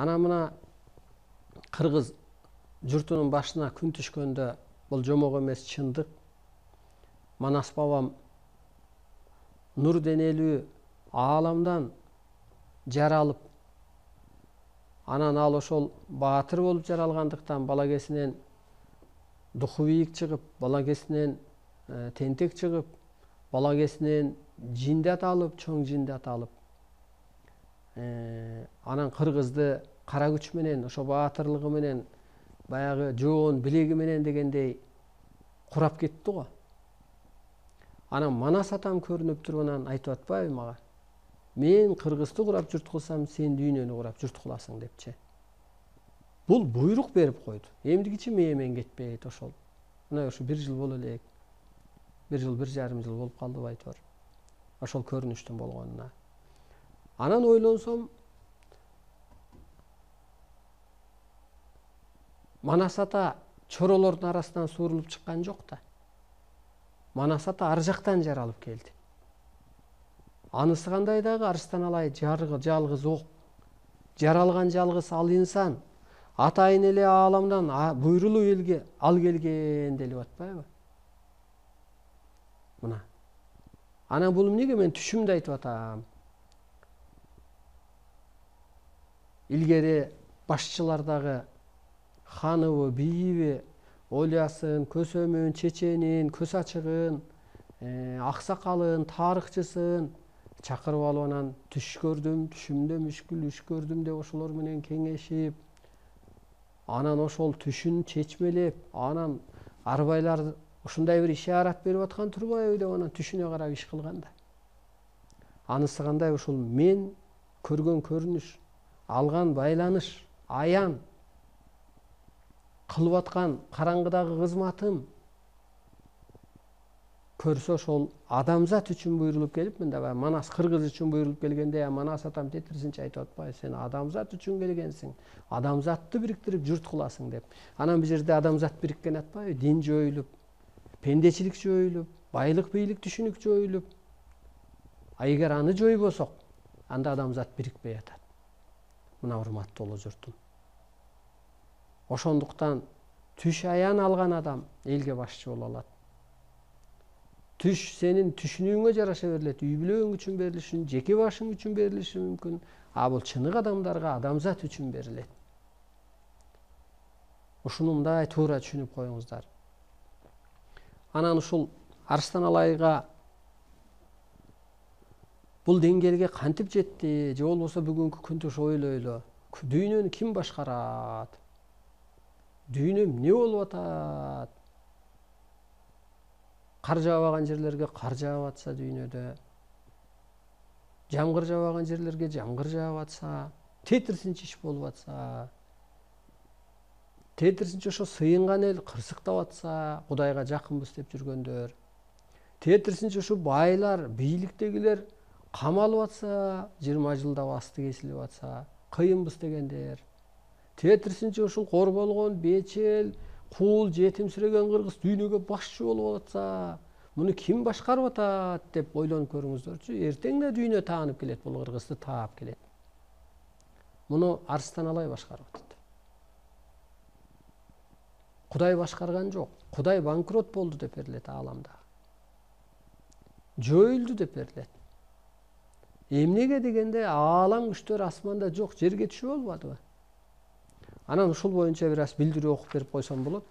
Ана мына кыргыз журтунун башына күн түшкөндө бул жомок эмес чындык. Манас бабам нур денелүү ааламдан жаралып, анан ал ошол баатыр болуп жаралгандыктан бала кезинен духу бийик чыгып, бала кезинен тентек чыгып, бала кезинен жиндат алып, чоң жиндат алып, анан кыргызды кара күч менен, ошо баатырлыгы менен, баягы жоон билеги менен дегендей курап кетти го. Анан Манас атам көрүнүп туруп анан айтып атпайбы мага? Мен кыргызды курап журт кылсам, сен дүйнөнү курап журт кыласың депчи. Бул буйрук берип койду. Эмдигичи мээмен кетпейт ошол. Мына ушу 1 жыл боло элек. 1 жыл, 1,5 жыл болуп калдыбы айтор. Ошол көрүнүштүн болгонуна. Анан ойлонсом, Манас ата чоролордун арасынан суурулуп чыккан жок да. Манас ата ар жактан жаралып келди. Анысы кандай дагы Арыстан алай жалгыз ок. Жаралган жалгыз ал инсан. Атайын эле ааламдан буйрулуп элге ал келген делип атпайбы? Мына. Анан бул эмнеге мен түшүмдө айтып атам? Илгери башчылардагы ханыбы, бийиби, Олясын, Көсөмүн, Чеченин, Көз ачыгын, аксакалын, тарыхчысын чакырып алып анан түш көрдүм, түшүмдө мүшкүл үш көрдүм деп ошолор менен кеңешип, анан ошол түшүн чечмелеп, анан арбайлар ушундай бир ишарат берип аткан турбайбы деп анан түшүнө карап иш кылган да. Анысы кандай ушул мен көргөн көрүнүш, алган байланыш, аян, кылып аткан караңгыдагы кызматым көрсө ошол адамзат үчүн буйрулуп келип, мында баягы Манас кыргыз үчүн буйрулуп келгенде, Манас атам тетирисинче айтып атпайбы, сен адамзат үчүн келгенсиң, адамзатты бириктирип журт кыласың деп. Анан бул жерде адамзат бириккен атпайбы? Дин жоюлуп, пендечилик жоюлуп, байлык бийлик түшүнүк жоюлуп. А эгер аны жойбосок, анда адамзат бирикпей атат. Мына урматтуу улуу журтум. Ошондуктан түш аян алган адам элге башчы боло алат. Түш сенин түшүнүүңө жараша берилет, үй бүлөң үчүн берилиши, жеке башың үчүн берилиши мүмкүн. А бул чыныгы адамдарга, адамзат үчүн берилет. Ушуну мындай туура түшүнүп коюңуздар. Анан ушул Арыстан алайга бул деңгээлге кантип жетти, же болбосо бүгүнкү күндө ойлойлу. Дүйнөнү ким башкарат? Дүйнө эмне болуп атат? Кар жаабаган жерлерге кар жаап атса дүйнөдө, жамгыр жаабаган жерлерге жамгыр жаап атса, тетирисинче иш болуп атса, тетирисинче ошо сыйынган эл кырсыктап атса, Кудайга жакынбыз деп жүргөндөр, тетирисинче ушу байлар, бийликтегилер камалып атса, 20 жылда басты кесилип атса, кыйынбыз дегендер, тетирисинче ушул кор болгон бечел, кул, жетимсиреген кыргыз дүйнөгө башчы болуп атса, муну ким башкарып атат деп ойлонуп көрүңүздөрчү. Эртең да дүйнө таанып келет, бул кыргызды таап келет. Муну Арыстан алай башкарып атат. Кудай башкарган жок. Кудай банкрот болду деп берилет ааламда. Жоюлду деп берилет. Эмнеге дегенде аалам күчтөр асманда жок, жерге түшүп албадыбы? Анан ушул боюнча бир аз билдирүү окуп берип койсом болот.